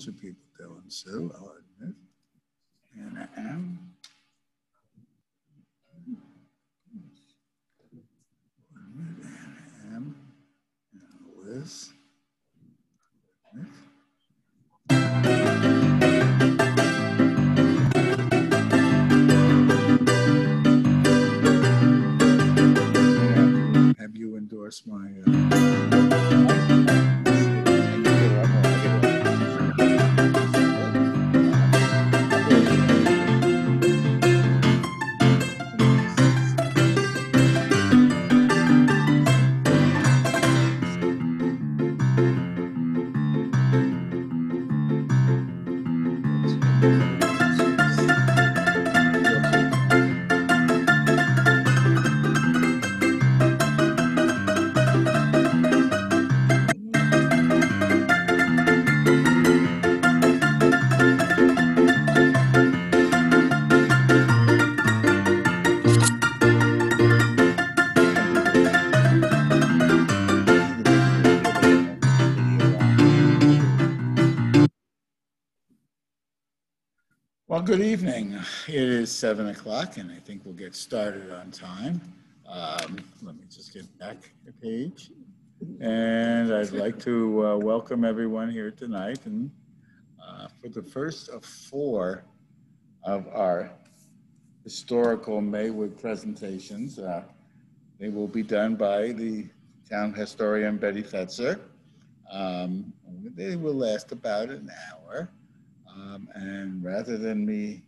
Of people doing so, I'll admit. And I am. And Liz. Have you endorsed my Well, good evening. It is 7 o'clock, and I think we'll get started on time. Let me just get back a page. And I'd like to welcome everyone here tonight. And for the first of 4 of our historical Maywood presentations, they will be done by the town historian, Betty Fetzer. They will last about an hour. And rather than me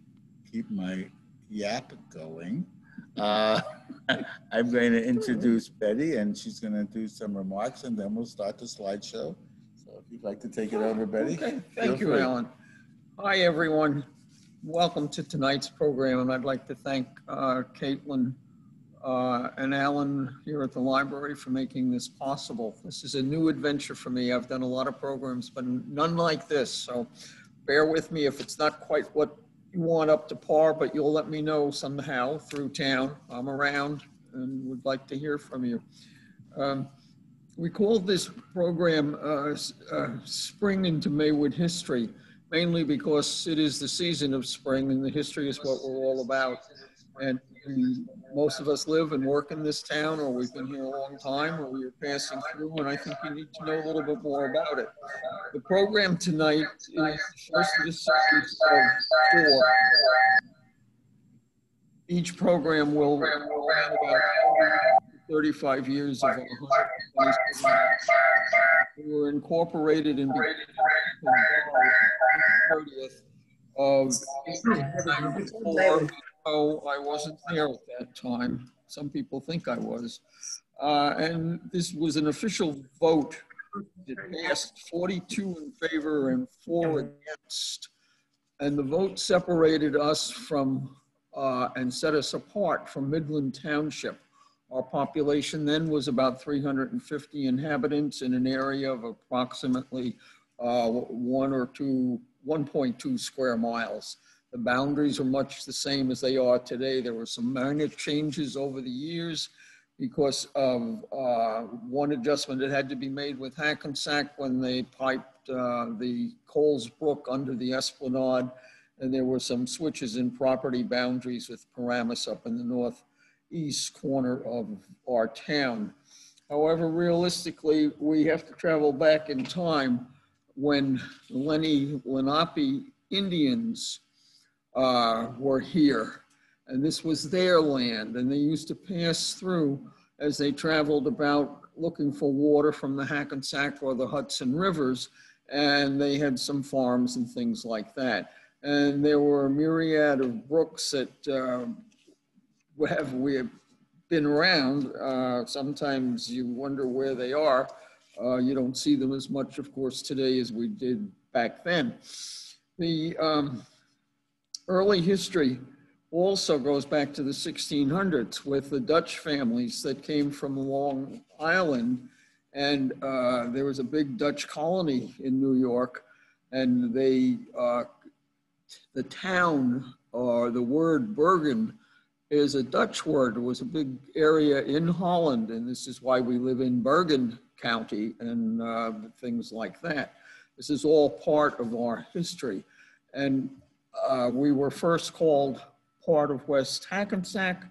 keep my yap going, I'm going to introduce Betty, and she's going to do some remarks, and then we'll start the slideshow. So if you'd like to take it over, Betty. Okay, thank you, Alan. Hi, everyone. Welcome to tonight's program, and I'd like to thank Caitlin and Alan here at the library for making this possible. This is a new adventure for me. I've done a lot of programs, but none like this, so bear with me if it's not quite what you want up to par, but you'll let me know somehow through town. I'm around and would like to hear from you. We called this program Spring into Maywood History, mainly because it is the season of spring and the history is what we're all about. And most of us live and work in this town, or we've been here a long time, or we are passing through, and I think you need to know a little bit more about it. The program tonight is the first of the series of 4. Each program will run about 35 years of our 120. We were incorporated in July 30th of 1894. Oh, I wasn't there at that time. Some people think I was. And this was an official vote. It passed 42 in favor and 4 against. And the vote separated us from and set us apart from Midland Township. Our population then was about 350 inhabitants in an area of approximately 1.2 square miles. The boundaries are much the same as they are today. There were some minor changes over the years because of one adjustment that had to be made with Hackensack when they piped the Coles Brook under the Esplanade, and there were some switches in property boundaries with Paramus up in the northeast corner of our town. However, realistically, we have to travel back in time when the Lenape Indians were here, and this was their land, and they used to pass through as they traveled about looking for water from the Hackensack or the Hudson rivers, and they had some farms and things like that. And there were a myriad of brooks that we have been around. Sometimes you wonder where they are. You don't see them as much, of course, today as we did back then. The early history also goes back to the 1600s with the Dutch families that came from Long Island. And there was a big Dutch colony in New York, and the town, or the word Bergen, is a Dutch word. It was a big area in Holland, and this is why we live in Bergen County and things like that. This is all part of our history. And we were first called part of West Hackensack,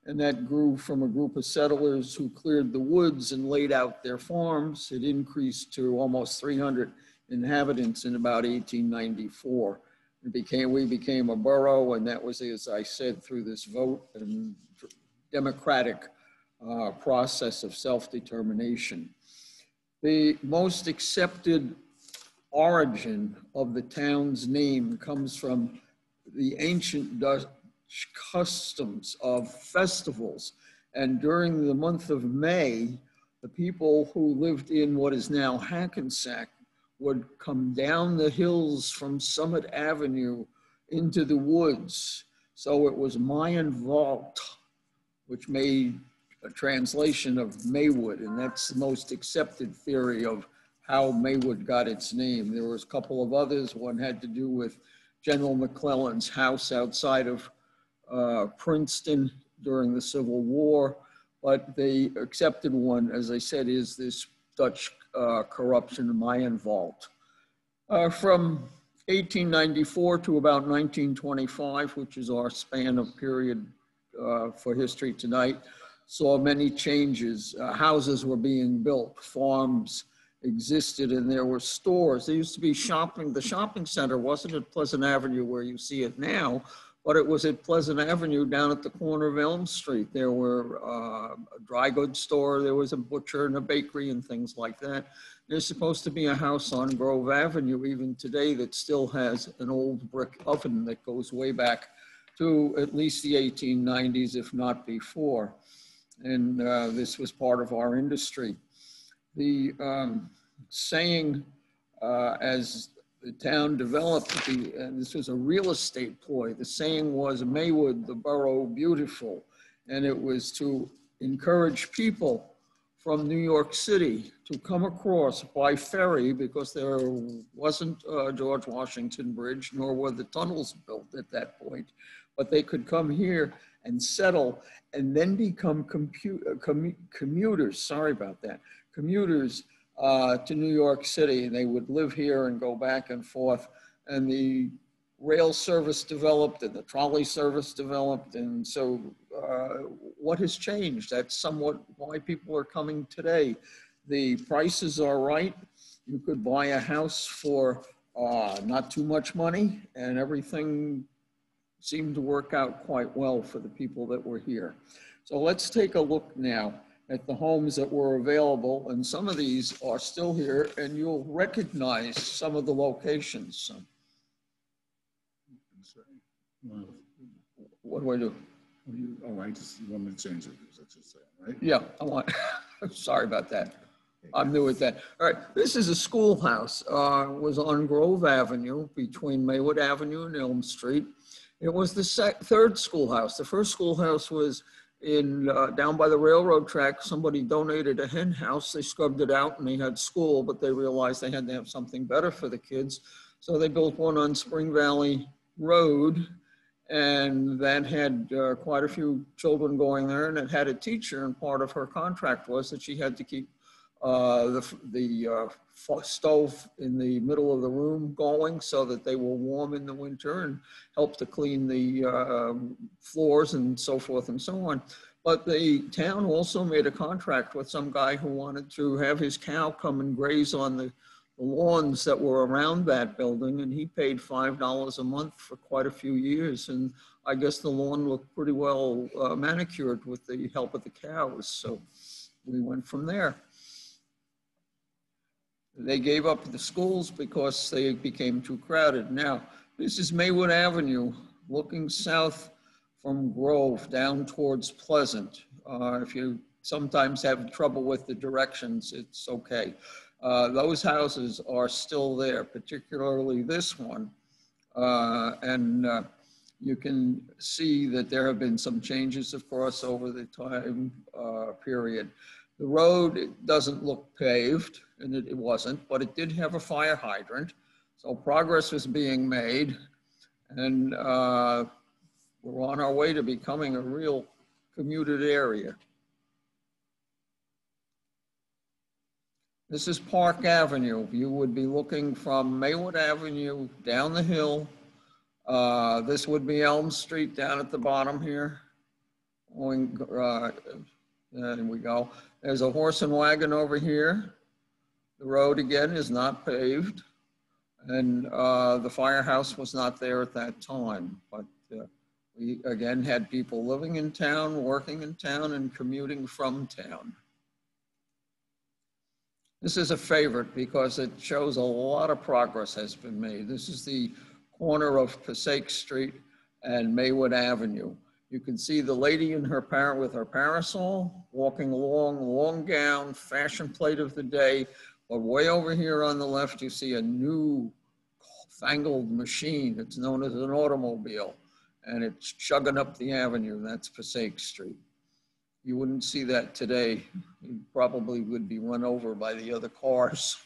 and that grew from a group of settlers who cleared the woods and laid out their farms. It increased to almost 300 inhabitants in about 1894. We became a borough, and that was, as I said, through this vote and democratic process of self-determination. The most accepted origin of the town's name comes from the ancient Dutch customs of festivals. And during the month of May, the people who lived in what is now Hackensack would come down the hills from Summit Avenue into the woods. So it was Mayan Vault, which made a translation of Maywood, and that's the most accepted theory of how Maywood got its name. There was a couple of others. One had to do with General McClellan's house outside of Princeton during the Civil War, but the accepted one, as I said, is this Dutch corruption Mayan Vault. From 1894 to about 1925, which is our span of period for history tonight, saw many changes. Houses were being built, farms existed, and there were stores. There used to be shopping. The shopping center wasn't at Pleasant Avenue where you see it now, but it was at Pleasant Avenue down at the corner of Elm Street. There were a dry goods store, there was a butcher and a bakery and things like that. There's supposed to be a house on Grove Avenue even today that still has an old brick oven that goes way back to at least the 1890s, if not before. And this was part of our industry. The saying, as the town developed, and this was a real estate ploy, the saying was Maywood, the borough beautiful. And it was to encourage people from New York City to come across by ferry, because there wasn't George Washington Bridge, nor were the tunnels built at that point, but they could come here and settle and then become commuters, sorry about that, commuters to New York City. They would live here and go back and forth, and the rail service developed and the trolley service developed. And so what has changed? That's somewhat why people are coming today. The prices are right. You could buy a house for not too much money, and everything seemed to work out quite well for the people that were here. So let's take a look now at the homes that were available, and some of these are still here, and you'll recognize some of the locations. What do I do? Oh, I just want me to change it, that's just saying, right? Yeah, I want, sorry about that. I'm new at that. All right, this is a schoolhouse. It was on Grove Avenue between Maywood Avenue and Elm Street. It was the third schoolhouse. The first schoolhouse was in down by the railroad track. Somebody donated a hen house. They scrubbed it out and they had school, but they realized they had to have something better for the kids. So they built one on Spring Valley Road, and that had quite a few children going there, and it had a teacher, and part of her contract was that she had to keep the stove in the middle of the room going so that they were warm in the winter, and help to clean the floors and so forth and so on. But the town also made a contract with some guy who wanted to have his cow come and graze on the lawns that were around that building, and he paid $5 a month for quite a few years. And I guess the lawn looked pretty well manicured with the help of the cows. So we went from there. They gave up the schools because they became too crowded. Now, this is Maywood Avenue, looking south from Grove down towards Pleasant. If you sometimes have trouble with the directions, it's okay. Those houses are still there, particularly this one. You can see that there have been some changes, of course, over the time period. The road doesn't look paved, and it wasn't, but it did have a fire hydrant. So progress was being made, and we're on our way to becoming a real commuted area. This is Park Avenue. You would be looking from Maywood Avenue down the hill. This would be Elm Street down at the bottom here. There we go. There's a horse and wagon over here. The road again is not paved. And the firehouse was not there at that time. But we again had people living in town, working in town, and commuting from town. This is a favorite because it shows a lot of progress has been made. This is the corner of Passaic Street and Maywood Avenue. You can see the lady in her with her parasol walking along, long gown, fashion plate of the day. But way over here on the left, you see a new fangled machine. It's known as an automobile, and it's chugging up the avenue. That's Passaic Street. You wouldn't see that today. You probably would be run over by the other cars.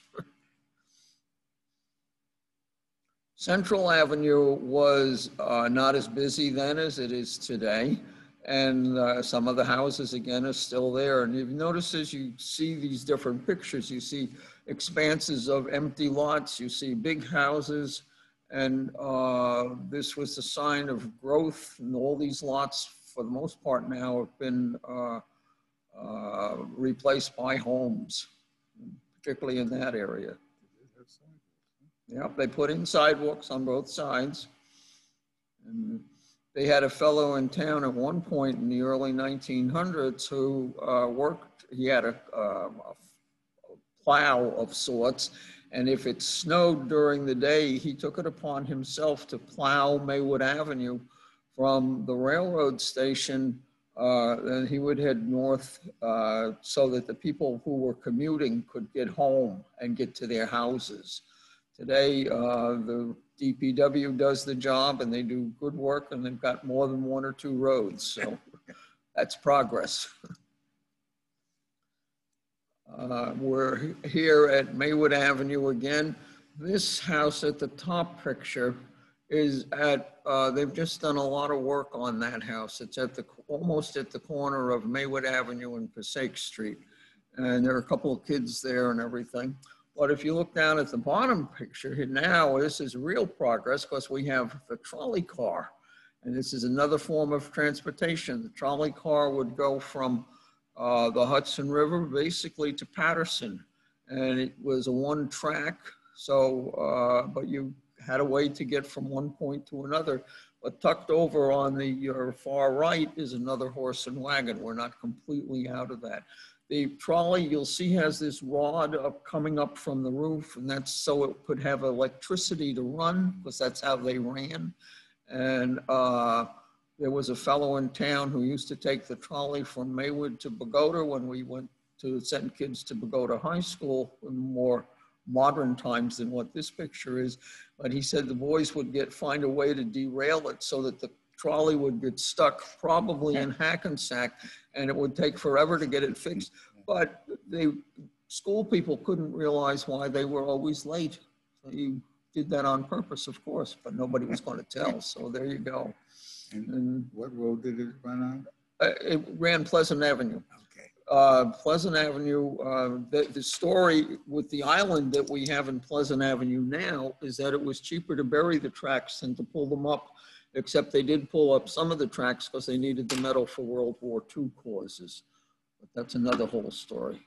Central Avenue was not as busy then as it is today. And some of the houses, again, are still there. And you've noticed as you see these different pictures, you see expanses of empty lots, you see big houses. And this was a sign of growth. And all these lots, for the most part now, have been replaced by homes, particularly in that area. Yep, they put in sidewalks on both sides. And they had a fellow in town at one point in the early 1900s who he had a plow of sorts. And if it snowed during the day, he took it upon himself to plow Maywood Avenue from the railroad station. Then he would head north so that the people who were commuting could get home and get to their houses. Today, the DPW does the job and they do good work, and they've got more than one or two roads. So that's progress. We're here at Maywood Avenue again. This house at the top picture is at, they've just done a lot of work on that house. It's at almost at the corner of Maywood Avenue and Passaic Street. And there are a couple of kids there and everything. But if you look down at the bottom picture here now, this is real progress because we have the trolley car. And this is another form of transportation. The trolley car would go from the Hudson River basically to Patterson. And it was a one track. So, but you had a way to get from one point to another. But tucked over on your far right is another horse and wagon. We're not completely out of that. The trolley, you'll see, has this rod coming up from the roof, and that's so it could have electricity to run, because that's how they ran. And there was a fellow in town who used to take the trolley from Maywood to Bogota when we went to send kids to Bogota High School in more modern times than what this picture is. But he said the boys would find a way to derail it so that the trolley would get stuck probably in Hackensack, and it would take forever to get it fixed. But school people couldn't realize why they were always late. So you did that on purpose, of course, but nobody was going to tell. So there you go. And what road did it run on? It ran Pleasant Avenue. Okay. Pleasant Avenue, the story with the island that we have in Pleasant Avenue now is that it was cheaper to bury the tracks than to pull them up, except they did pull up some of the tracks because they needed the metal for World War II causes. But that's another whole story.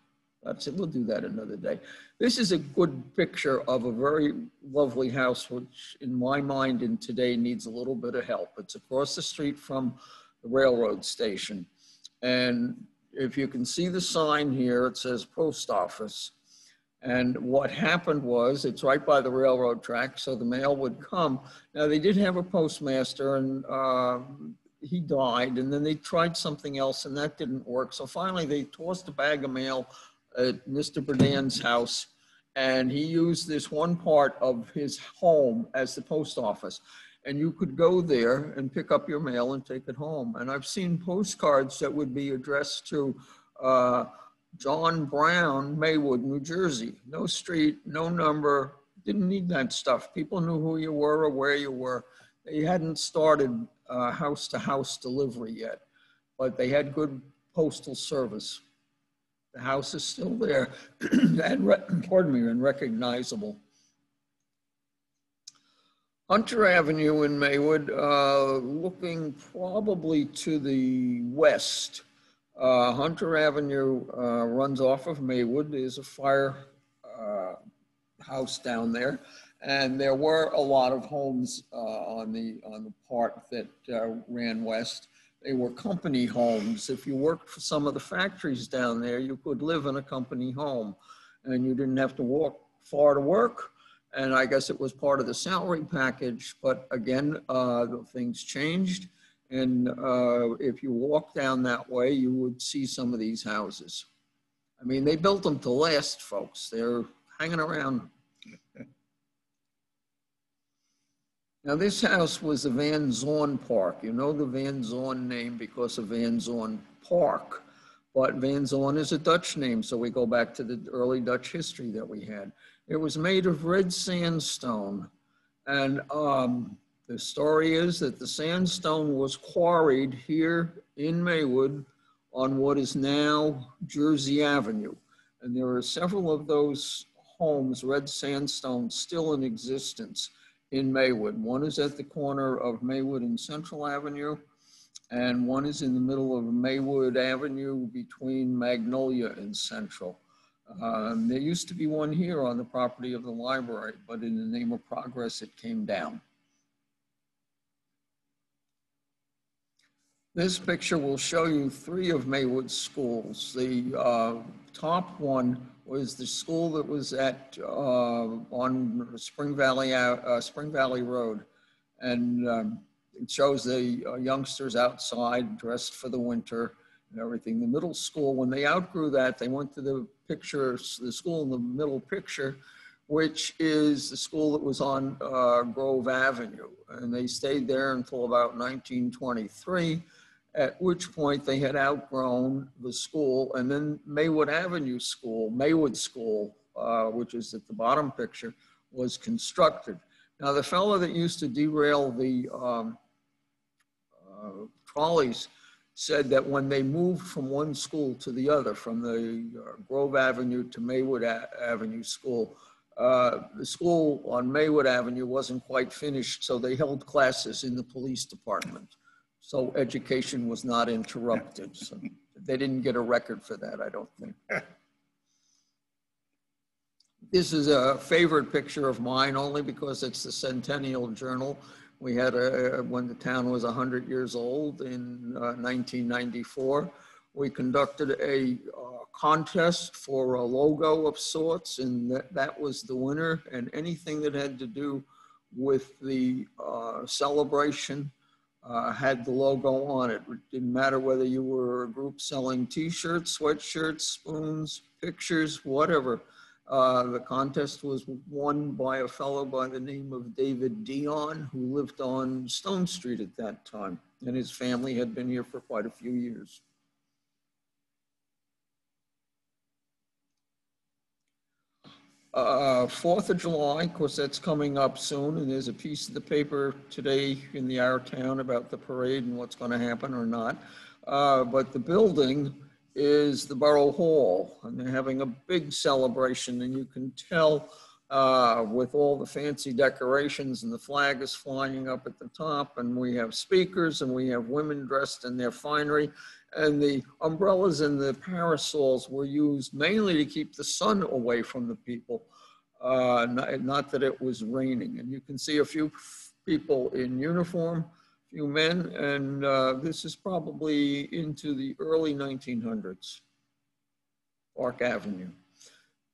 That's it. We'll do that another day. This is a good picture of a very lovely house, which in my mind in today needs a little bit of help. It's across the street from the railroad station. And if you can see the sign here, it says post office. And what happened was, it's right by the railroad track, so the mail would come. Now, they did have a postmaster, and he died, and then they tried something else, and that didn't work. So finally, they tossed a bag of mail at Mr. Berdan's house, and he used this one part of his home as the post office. And you could go there and pick up your mail and take it home. And I've seen postcards that would be addressed to John Brown, Maywood, New Jersey. No street, no number, didn't need that stuff. People knew who you were or where you were. They hadn't started house-to-house delivery yet, but they had good postal service. The house is still there and, pardon me, and recognizable. Hunter Avenue in Maywood, looking probably to the west. Hunter Avenue runs off of Maywood. There's a fire house down there, and there were a lot of homes on the part that ran west. They were company homes. If you worked for some of the factories down there, you could live in a company home, and you didn't have to walk far to work. And I guess it was part of the salary package, but again, things changed. And if you walk down that way, you would see some of these houses. I mean, they built them to last, folks. They're hanging around. Now, this house was the Van Zorn Park. You know the Van Zorn name because of Van Zorn Park, but Van Zorn is a Dutch name, so we go back to the early Dutch history that we had. It was made of red sandstone, and the story is that the sandstone was quarried here in Maywood on what is now Jersey Avenue. And there are several of those homes, red sandstone, still in existence in Maywood. One is at the corner of Maywood and Central Avenue, and one is in the middle of Maywood Avenue between Magnolia and Central. There used to be one here on the property of the library, but in the name of progress, it came down. This picture will show you three of Maywood's schools. The top one was the school that was at on Spring Valley Road, and it shows the youngsters outside dressed for the winter and everything. The middle school, when they outgrew that, they went to the school in the middle picture, which is the school that was on Grove Avenue, and they stayed there until about 1923. At which point they had outgrown the school, and then Maywood Avenue School, Maywood School, which is at the bottom picture, was constructed. Now, the fellow that used to derail the trolleys said that when they moved from one school to the other, from the Grove Avenue to Maywood Avenue School, the school on Maywood Avenue wasn't quite finished, so they held classes in the police department. So education was not interrupted. So they didn't get a record for that, I don't think. This is a favorite picture of mine only because it's the Centennial Journal. We had when the town was 100 years old in 1994, we conducted a contest for a logo of sorts, and that was the winner. And anything that had to do with the celebration had the logo on it. It didn't matter whether you were a group selling t-shirts, sweatshirts, spoons, pictures, whatever. The contest was won by a fellow by the name of David Dion, who lived on Stone Street at that time, and his family had been here for quite a few years. Fourth of July, of course, that's coming up soon, and there's a piece of the paper today in the Our Town about the parade and what's going to happen or not. But the building is the Borough Hall, and they're having a big celebration, and you can tell with all the fancy decorations, and the flag is flying up at the top, and we have speakers, and we have women dressed in their finery, and the umbrellas and the parasols were used mainly to keep the sun away from the people, not that it was raining. And you can see a few people in uniform, a few men, and this is probably into the early 1900s, Park Avenue.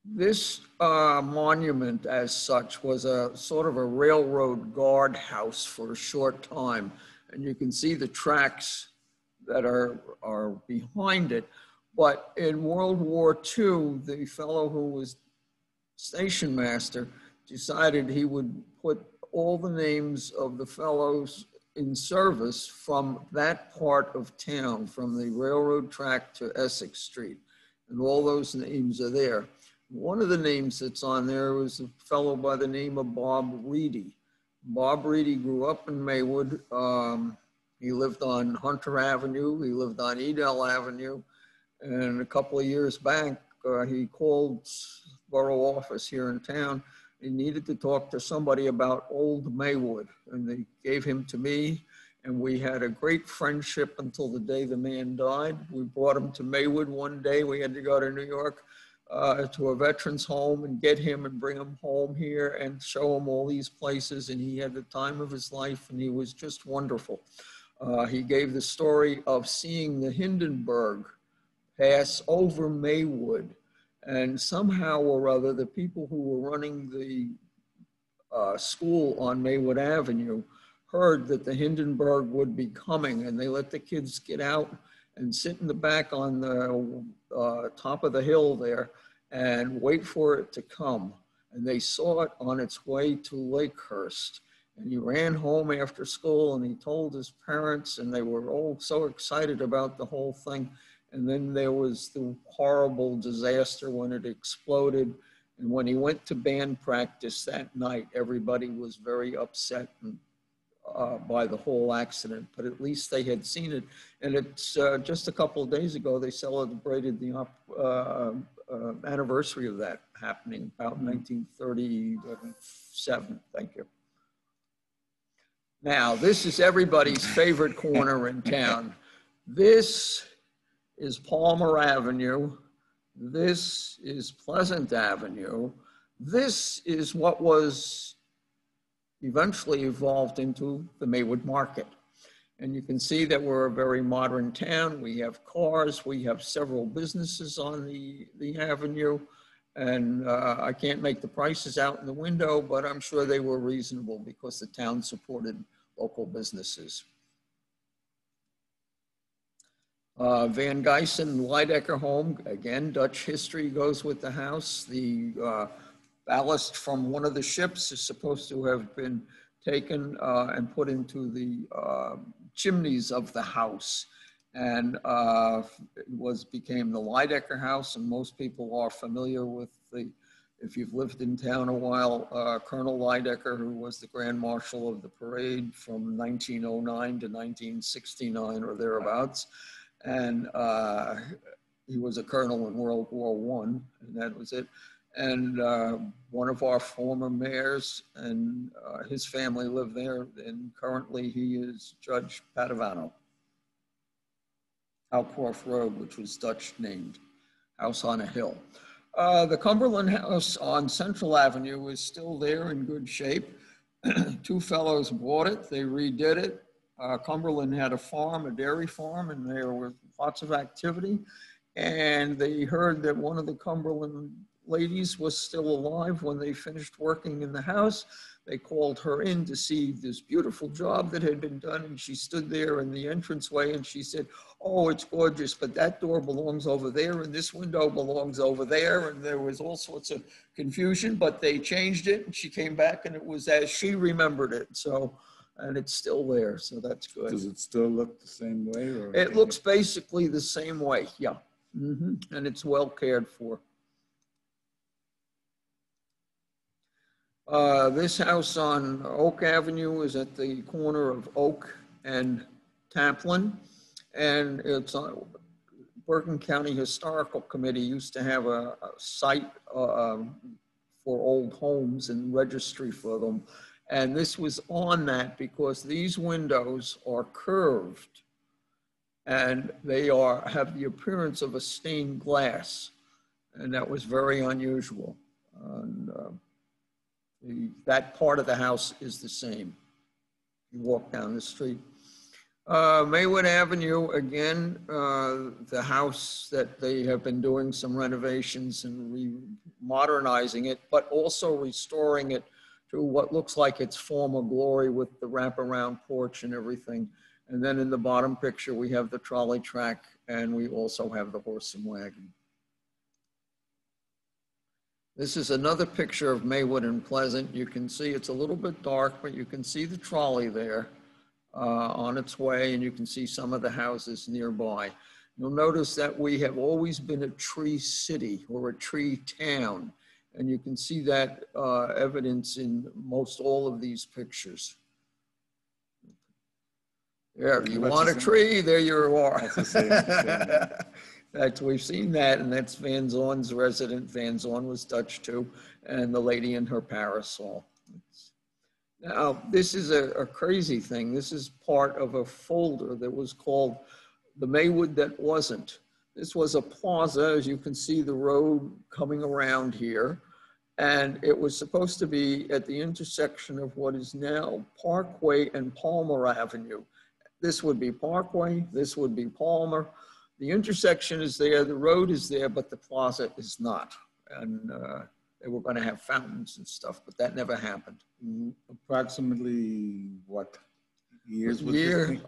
This monument as such was a sort of a railroad guardhouse for a short time. And you can see the tracks that are behind it. But in World War II, the fellow who was station master decided he would put all the names of the fellows in service from that part of town, from the railroad track to Essex Street. And all those names are there. One of the names that's on there was a fellow by the name of Bob Reedy. Bob Reedy grew up in Maywood. He lived on Hunter Avenue. He lived on Edel Avenue. And a couple of years back, he called borough office here in town. He needed to talk to somebody about old Maywood. And they gave him to me. And we had a great friendship until the day the man died. We brought him to Maywood one day. We had to go to New York to a veteran's home and get him and bring him home here and show him all these places. And he had the time of his life, and he was just wonderful. He gave the story of seeing the Hindenburg pass over Maywood. And somehow or other, the people who were running the school on Maywood Avenue heard that the Hindenburg would be coming, and they let the kids get out and sit in the back on the top of the hill there and wait for it to come. And they saw it on its way to Lakehurst. And he ran home after school and he told his parents, and they were all so excited about the whole thing. And then there was the horrible disaster when it exploded. And when he went to band practice that night, everybody was very upset and by the whole accident, but at least they had seen it. And it's just a couple of days ago, they celebrated the anniversary of that happening, about 1937. Thank you. Now, this is everybody's favorite corner in town. This is Palmer Avenue. This is Pleasant Avenue. This is what was eventually evolved into the Maywood Market. And you can see that we're a very modern town. We have cars, we have several businesses on the avenue, and I can't make the prices out in the window, but I'm sure they were reasonable because the town supported local businesses. Van Geysen Lydecker home, again, Dutch history goes with the house. The ballast from one of the ships is supposed to have been taken and put into the chimneys of the house, and it became the Lydecker house. And most people are familiar with if you've lived in town a while, Colonel Lydecker, who was the Grand Marshal of the parade from 1909 to 1969 or thereabouts, and he was a colonel in World War I, and that was it. And one of our former mayors and his family lived there, and currently he is Judge Padovano. Alcroft Road, which was Dutch named, house on a hill. The Cumberland House on Central Avenue is still there in good shape. Two fellows bought it, they redid it. Cumberland had a farm, a dairy farm, and there was lots of activity. And they heard that one of the Cumberland ladies was still alive when they finished working in the house. They called her in to see this beautiful job that had been done, and she stood there in the entranceway and she said, "Oh, it's gorgeous, but that door belongs over there and this window belongs over there." And there was all sorts of confusion, but they changed it, and she came back and it was as she remembered it. So, and it's still there, so that's good. Does it still look the same way? Or it looks basically the same way, yeah. And it's well cared for. This house on Oak Avenue is at the corner of Oak and Tamplin, and it's on Bergen County Historical Committee used to have a site for old homes and registry for them, and this was on that because these windows are curved and they have the appearance of a stained glass, and that was very unusual. And, that part of the house is the same. You walk down the street. Maywood Avenue, again, the house that they have been doing some renovations and modernizing it, but also restoring it to what looks like its former glory with the wraparound porch and everything. And then in the bottom picture, we have the trolley track, and we also have the horse and wagon. This is another picture of Maywood and Pleasant. You can see it's a little bit dark, but you can see the trolley there on its way, and you can see some of the houses nearby. You'll notice that we have always been a tree city or a tree town, and you can see that evidence in most all of these pictures. There, you want a tree, there you are. That's the same. We've seen that, and that's Van Zorn's resident. Van Zorn was Dutch too, and the lady in her parasol. Now, this is a crazy thing. This is part of a folder that was called The Maywood That Wasn't. This was a plaza, as you can see the road coming around here, and it was supposed to be at the intersection of what is now Parkway and Palmer Avenue. This would be Parkway, this would be Palmer. The intersection is there, the road is there, but the plaza is not. And they were going to have fountains and stuff, but that never happened. Approximately what years?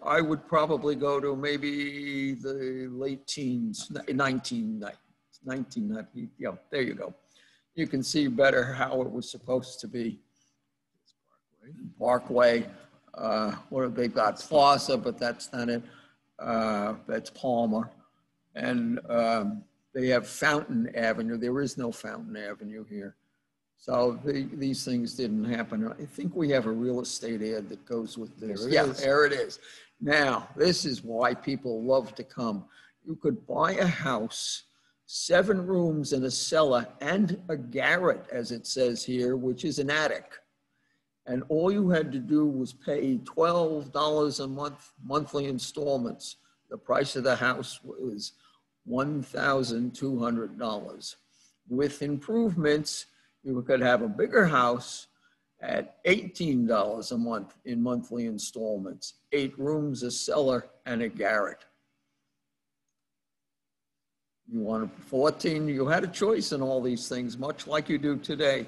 I would probably go to maybe the late teens, 1990, yeah, there you go. You can see better how it was supposed to be. Parkway. What have they got? Plaza, but that's not it. That's Palmer. And they have Fountain Avenue. There is no Fountain Avenue here. So these things didn't happen. I think we have a real estate ad that goes with this. There it is. Now, this is why people love to come. You could buy a house, 7 rooms and a cellar and a garret, as it says here, which is an attic. And all you had to do was pay $12 a month, monthly installments. The price of the house was $1,200. With improvements, you could have a bigger house at $18 a month in monthly installments, 8 rooms, a cellar, and a garret. You wanted 14, you had a choice in all these things, much like you do today.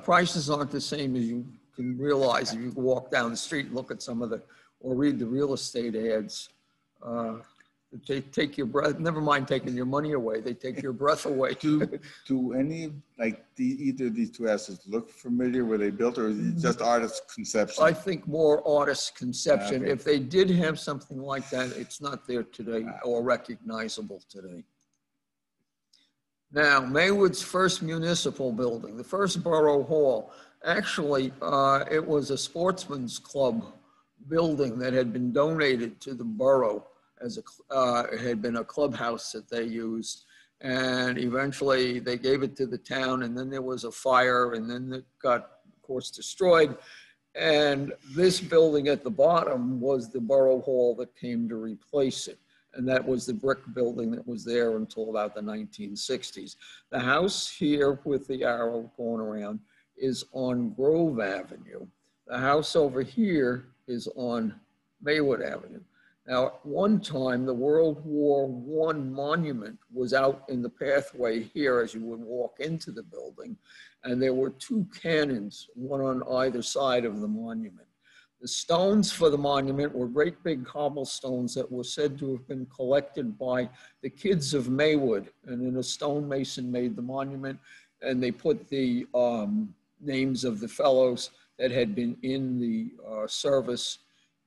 Prices aren't the same as you can realize if you walk down the street and look at some of the, or read the real estate ads. They take your breath, never mind taking your money away, they take your breath away. Do any, like either of these 2 assets look familiar where they built, or is it just artist conception? I think more artist conception. Okay. If they did have something like that, it's not there today or recognizable today. Now, Maywood's first municipal building, the first borough hall, actually, it was a sportsman's club building that had been donated to the borough as it had been a clubhouse that they used. And eventually they gave it to the town, and then there was a fire, and then it got, of course, destroyed. And this building at the bottom was the borough hall that came to replace it. And that was the brick building that was there until about the 1960s. The house here with the arrow going around is on Grove Avenue. The house over here is on Maywood Avenue. Now, at one time, the World War I monument was out in the pathway here as you would walk into the building, and there were 2 cannons, one on either side of the monument. The stones for the monument were great big cobblestones that were said to have been collected by the kids of Maywood, and then a stonemason made the monument, and they put the names of the fellows that had been in the service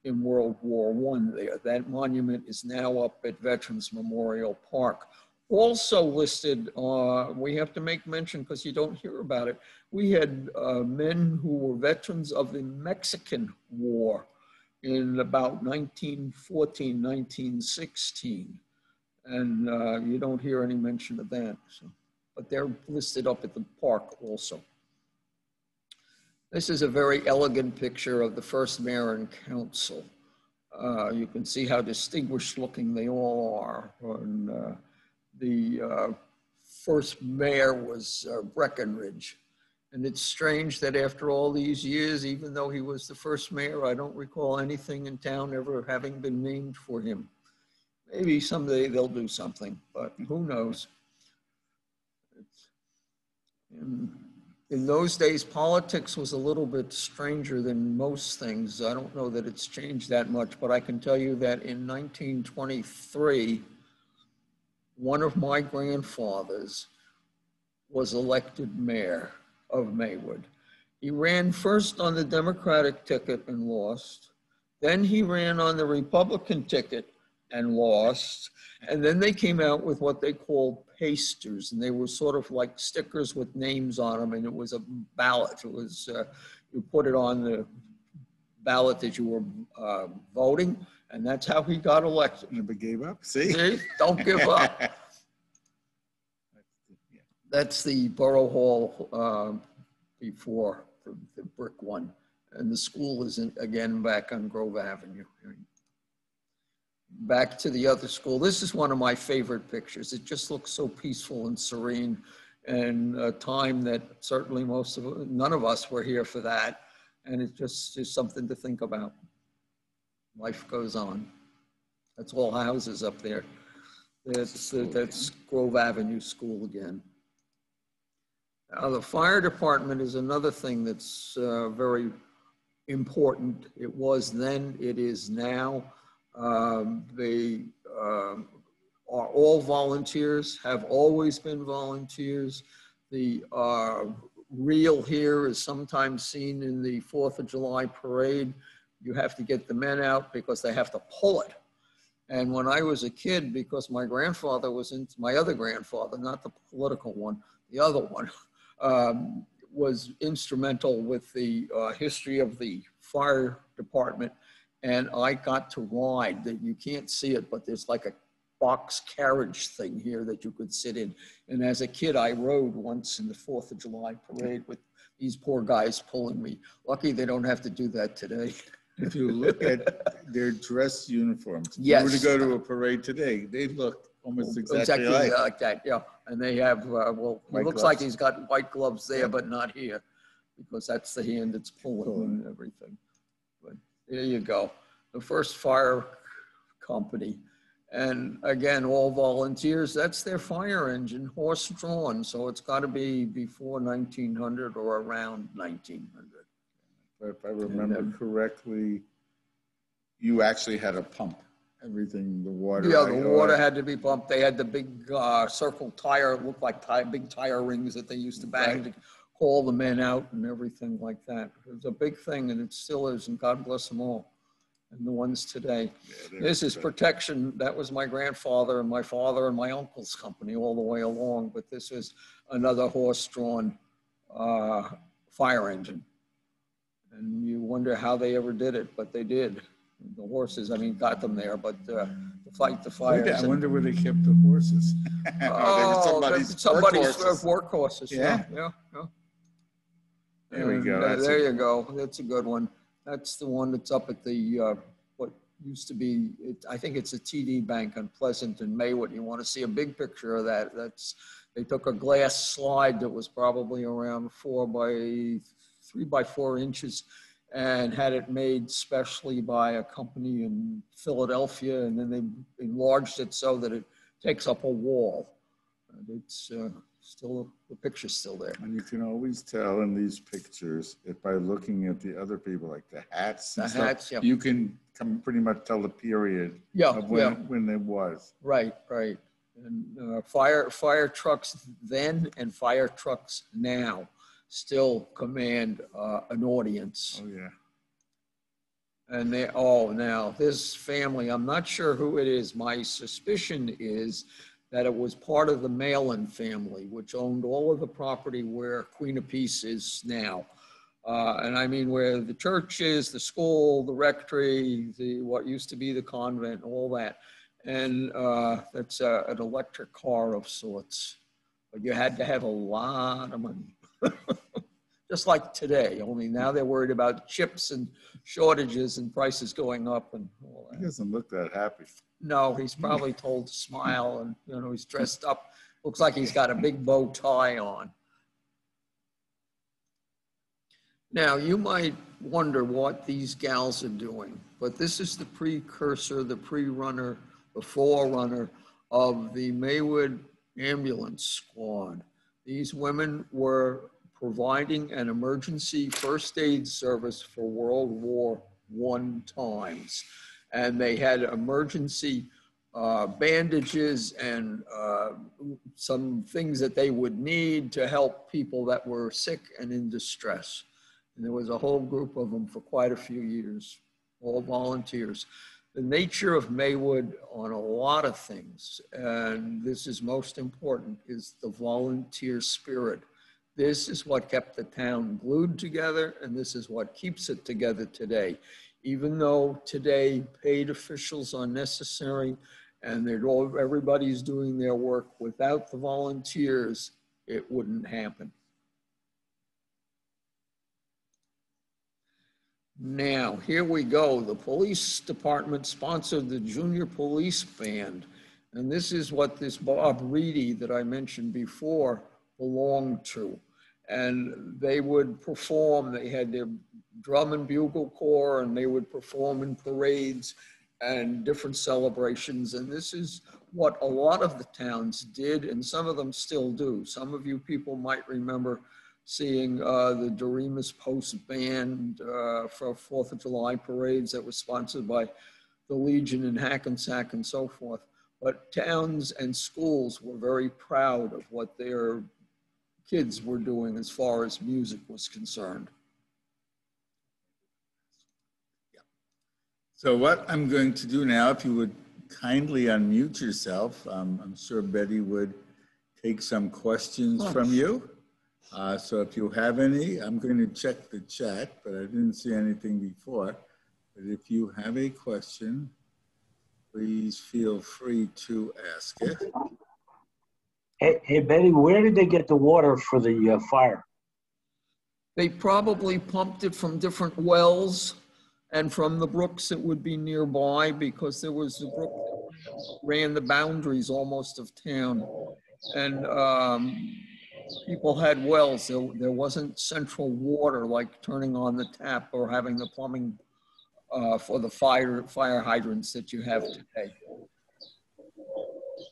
in World War I there. That monument is now up at Veterans Memorial Park. Also listed, we have to make mention because you don't hear about it, we had men who were veterans of the Mexican War in about 1914, 1916. And you don't hear any mention of that. So, but they're listed up at the park also. This is a very elegant picture of the first mayor and council. You can see how distinguished looking they all are. And, the first mayor was Breckenridge, And it's strange that after all these years, even though he was the first mayor, I don't recall anything in town ever having been named for him. Maybe someday they'll do something, but who knows? In those days, politics was a little bit stranger than most things. I don't know that it's changed that much, but I can tell you that in 1923, one of my grandfathers was elected mayor of Maywood. He ran first on the Democratic ticket and lost. Then he ran on the Republican ticket and lost. And then they came out with what they called pasters, and they were sort of like stickers with names on them, and it was a ballot. It was, you put it on the ballot that you were voting, and that's how he got elected. Never gave up, see? See? Don't give up. That's the Borough Hall before the brick one. And the school is, again, back on Grove Avenue. Back to the other school. This is one of my favorite pictures. It just looks so peaceful and serene, and a time that certainly none of us were here for that. And it just is something to think about. Life goes on. That's all houses up there. That's Grove Avenue School again. Now, the fire department is another thing that's very important. It was then, it is now. They are all volunteers, have always been volunteers. The reel here is sometimes seen in the 4th of July parade. You have to get the men out because they have to pull it. And when I was a kid, because my grandfather was my other grandfather, not the political one, the other one, was instrumental with the history of the fire department. And I got to ride, that you can't see it, but there's like a box carriage thing here that you could sit in. And as a kid, I rode once in the 4th of July parade with these poor guys pulling me. Lucky they don't have to do that today. If you look at their dress uniforms, if yes. you were to go to a parade today, they look almost exactly like that, yeah. And they have, well, it looks like he's got white gloves there, yeah, but not here, because that's the hand that's pulling and everything. But there you go. The first fire company. And again, all volunteers, that's their fire engine, horse-drawn. So it's got to be before 1900 or around 1900. If I remember correctly, you actually had a pump. Everything, the water. Yeah, the water had to be pumped. They had the big circle tire, it looked like big tire rings that they used to bang to call the men out and everything like that. It was a big thing, and it still is, and God bless them all. And the ones today. Yeah, this is protection. That was my grandfather and my father and my uncle's company all the way along, but this is another horse-drawn fire engine. And you wonder how they ever did it, but they did. The horses, I mean, got them there, but to fight the fires. I wonder where they kept the horses. Oh, somebody's work horses. Yeah. Yeah. There we go. There you go. That's a good one. That's the one that's up at the, what used to be, I think it's a TD Bank on Pleasant and Maywood. You want to see a big picture of that. They took a glass slide that was probably around 3 by 4 inches and had it made specially by a company in Philadelphia. And then they enlarged it so that it takes up a wall. And it's still, the picture's still there. And you can always tell in these pictures, if by looking at the other people, like the hats and stuff, yeah. You can pretty much tell the period of when it was. Right. And fire trucks then and fire trucks now still command an audience. Oh, yeah. And now this family, I'm not sure who it is. My suspicion is that it was part of the Malin family, which owned all of the property where Queen of Peace is now. And I mean, where the church is, the school, the rectory, what used to be the convent, all that. And that's an electric car of sorts. But you had to have a lot of money. Just like today, only now they're worried about chips and shortages and prices going up and all that. He doesn't look that happy. No, he's probably told to smile, and he's dressed up. Looks like he's got a big bow tie on. Now, you might wonder what these gals are doing, but this is the precursor, the pre-runner, the forerunner of the Maywood Ambulance Squad. These women were providing an emergency first aid service for World War I times. And they had emergency bandages and some things that they would need to help people that were sick and in distress. And there was a whole group of them for quite a few years, all volunteers. The nature of Maywood on a lot of things, and this is most important, is the volunteer spirit. This is what kept the town glued together, and this is what keeps it together today. Even though today paid officials are necessary and everybody's doing their work, without the volunteers, it wouldn't happen. Now, here we go. The police department sponsored the junior police band. And this is what this Bob Reedy that I mentioned before belonged to. And they would perform, they had their drum and bugle corps, and they would perform in parades and different celebrations. And this is what a lot of the towns did, and some of them still do. Some of you people might remember seeing the Doremus Post Band for 4th of July parades that was sponsored by the Legion in Hackensack and so forth. But towns and schools were very proud of what their kids were doing as far as music was concerned. Yeah. So what I'm going to do now, if you would kindly unmute yourself, I'm sure Betty would take some questions from you. So if you have any, I'm going to check the chat, but I didn't see anything before. But if you have a question, please feel free to ask it. Hey, Betty, where did they get the water for the fire? They probably pumped it from different wells and from the brooks that would be nearby, because there was the brook that ran the boundaries almost of town. And people had wells. There wasn't central water like turning on the tap or having the plumbing for the fire hydrants that you have today.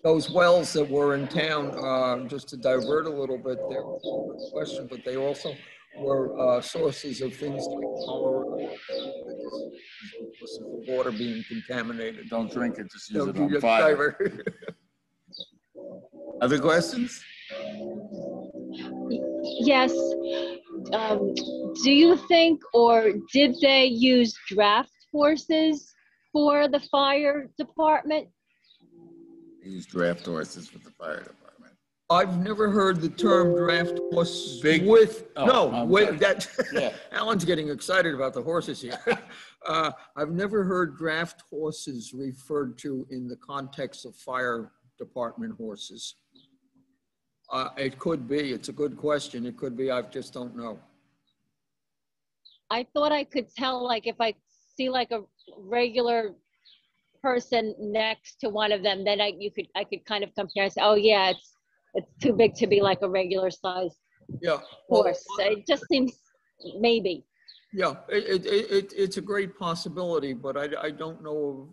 Those wells that were in town, just to divert a little bit, there was a question, but they also were sources of things like cholera because of the water being contaminated. Don't drink it, just use Don't it on you fire. diver. Other questions? Yes. Do you think, or did they use draft horses for the fire department? They use draft horses with the fire department. I've never heard the term draft horse Big- with, oh, no, I'm with sorry. that, Yeah. Alan's getting excited about the horses here. I've never heard draft horses referred to in the context of fire department horses. It could be, it's a good question. It could be, I just don't know. I thought I could tell, like, if I see like a regular person next to one of them, then I could kind of compare and say, oh yeah, it's too big to be like a regular size Yeah. horse. It just seems, maybe. Yeah, it's a great possibility, but I don't know.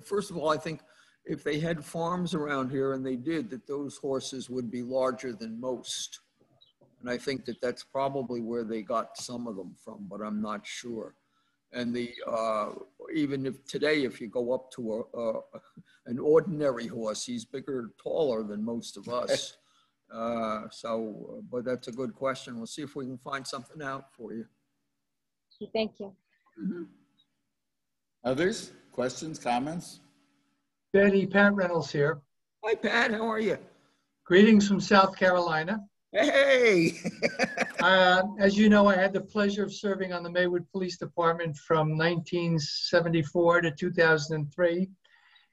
First of all, I think if they had farms around here, and they did, that those horses would be larger than most. And I think that that's probably where they got some of them from, but I'm not sure. And even if today, if you go up to an ordinary horse, he's bigger, taller than most of us. But that's a good question. We'll see if we can find something out for you. Thank you. Mm-hmm. Others? Questions, comments? Betty, Pat Reynolds here. Hi, Pat. How are you? Greetings from South Carolina. Hey. As you know, I had the pleasure of serving on the Maywood Police Department from 1974 to 2003.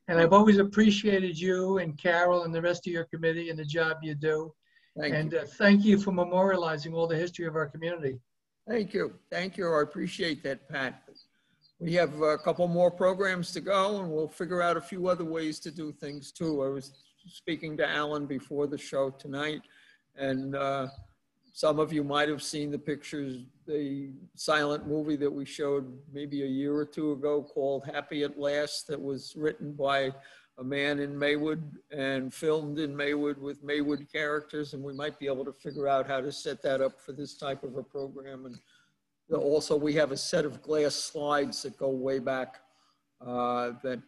And I've always appreciated you and Carol and the rest of your committee and the job you do. Thank you. Thank you for memorializing all the history of our community. Thank you. Thank you. I appreciate that, Pat. We have a couple more programs to go, and we'll figure out a few other ways to do things too. I was speaking to Alan before the show tonight, and some of you might have seen the pictures, the silent movie that we showed maybe a year or two ago called Happy at Last, that was written by a man in Maywood and filmed in Maywood with Maywood characters, and we might be able to figure out how to set that up for this type of a program. And also, we have a set of glass slides that go way back that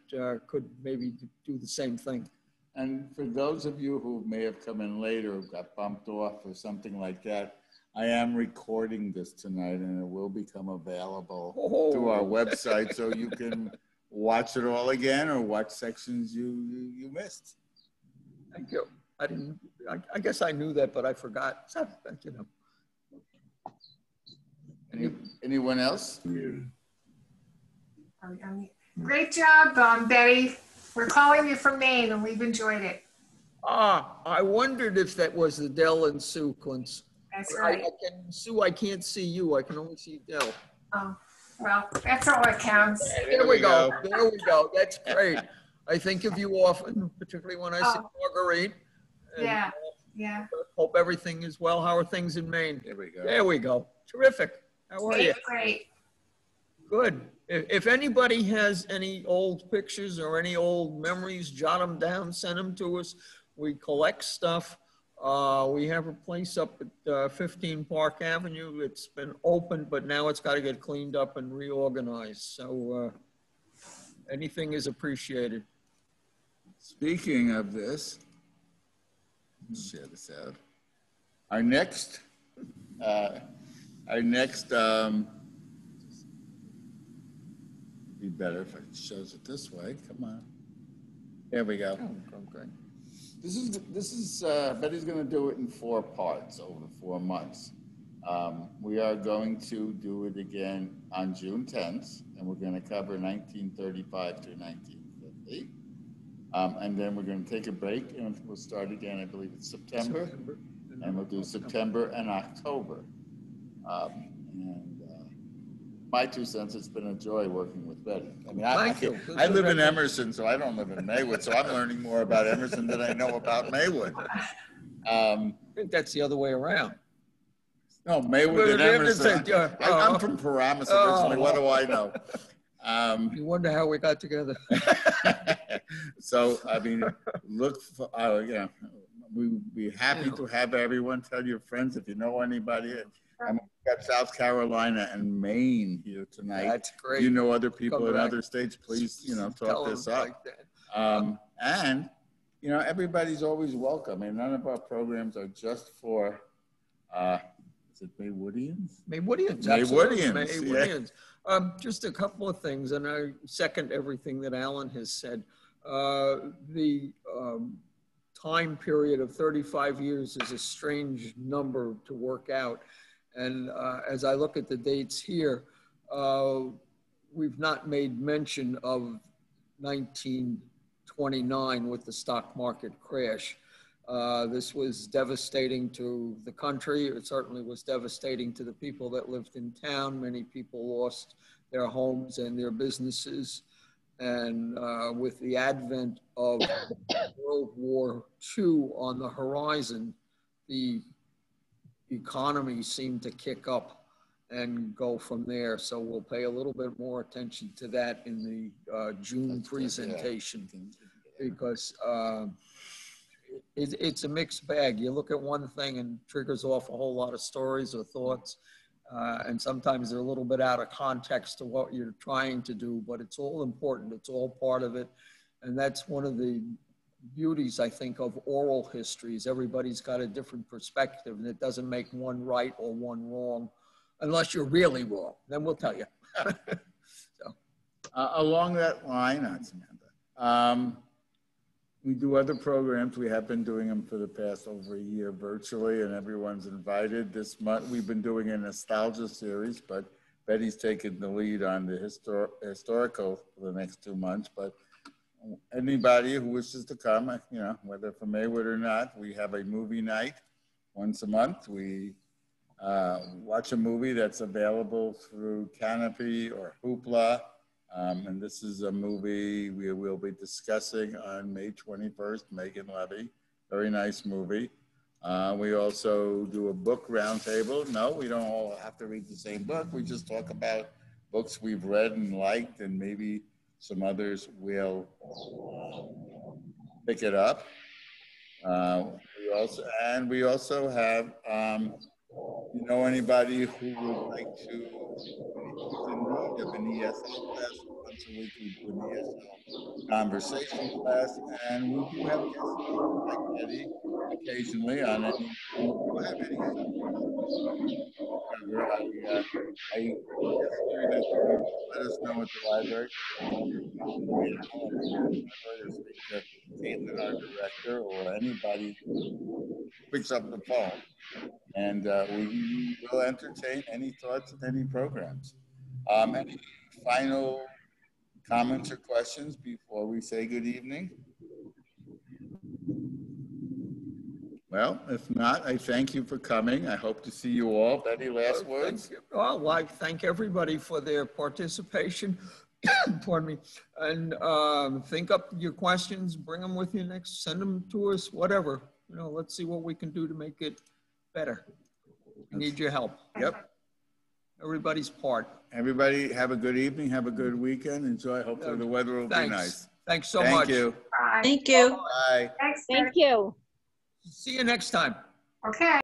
could maybe do the same thing. And for those of you who may have come in later, or got bumped off or something like that, I am recording this tonight and it will become available through our website, so you can watch it all again or watch sections you missed. Thank you. I guess I knew that, but I forgot. So, you know. Anyone else? Great job, Betty. We're calling you from Maine and we've enjoyed it. I wondered if that was the Dell and Sue, Quince. That's right. Sue, I can't see you. I can only see Dell. Oh, well, that's all that counts. There we go. There we go. That's great. I think of you often, particularly when I see Marguerite. And, yeah, yeah. Hope everything is well. How are things in Maine? There we go. There we go. Terrific. How are you? Great. Good. If anybody has any old pictures or any old memories, jot them down, send them to us. We collect stuff. We have a place up at 15 Park Avenue. It's been open, but now it's got to get cleaned up and reorganized. So anything is appreciated. Speaking of this, let's share this out. Our next be better if it shows it this way. Come on. There we go. Oh, okay. This is Betty's going to do it in 4 parts over 4 months. We are going to do it again on June 10th, and we're going to cover 1935 to 1950. And then we're going to take a break, and we'll start again, I believe it's September. And we'll do September and October. My 2 cents, it's been a joy working with Betty. I mean, I live in Emerson, so I don't live in Maywood, so I'm learning more about Emerson than I know about Maywood. I think that's the other way around. No, Maywood and Emerson. I'm from Paramus originally. What do I know? You wonder how we got together. So, I mean, look for, we'd be happy to have everyone. Tell your friends if you know anybody. We've got South Carolina and Maine here tonight. That's great. If you know other people in other states, please, talk this up. Like and, everybody's always welcome. And none of our programs are just for, is it Maywoodians? Maywoodians. Maywoodians. Yeah. Just a couple of things, and I second everything that Alan has said. The time period of 35 years is a strange number to work out. And as I look at the dates here, we've not made mention of 1929 with the stock market crash. This was devastating to the country. It certainly was devastating to the people that lived in town. Many people lost their homes and their businesses. And with the advent of World War II on the horizon, the economy seemed to kick up and go from there. So we'll pay a little bit more attention to that in the June presentation, because it's a mixed bag. You look at one thing and triggers off a whole lot of stories or thoughts. And sometimes they're a little bit out of context to what you're trying to do, but it's all important. It's all part of it. And that's one of the beauties, I think, of oral histories. Everybody's got a different perspective, and it doesn't make one right or one wrong, unless you're really wrong. Then we'll tell you. So. Along that line, Samantha, we do other programs. We have been doing them for the past over a year virtually, and everyone's invited. This month, we've been doing a nostalgia series, but Betty's taken the lead on the historical for the next 2 months. But anybody who wishes to come, whether from Maywood or not, we have a movie night once a month. We watch a movie that's available through Canopy or Hoopla. And this is a movie we will be discussing on May 21st, Megan Levy. Very nice movie. We also do a book roundtable. No, we don't all have to read the same book. We just talk about books we've read and liked, and maybe some others will pick it up. We also have, anybody who would like to, who's in need of an ESL class, once a week we do an ESL conversation class, and we do have guest speakers like Betty occasionally on any, and if you have any subjects to cover, I ask you that you let us know at the library. Speak to me, Alan, here at the library, or speak to Caitlin, our director, or anybody who picks up the phone. And we will entertain any thoughts of any programs. Any final comments or questions before we say good evening? Well, if not, I thank you for coming. I hope to see you all. Betty, last words? Well, I thank everybody for their participation. Pardon me. And think up your questions, bring them with you next, send them to us, whatever. Let's see what we can do to make it better. We need your help. Yep. Everybody's part. Everybody have a good evening. Have a good weekend. Enjoy. Hopefully the weather will be nice. Thanks so Thank much. you. Bye. Thank you. Bye. Thanks. Thank you. See you next time. Okay.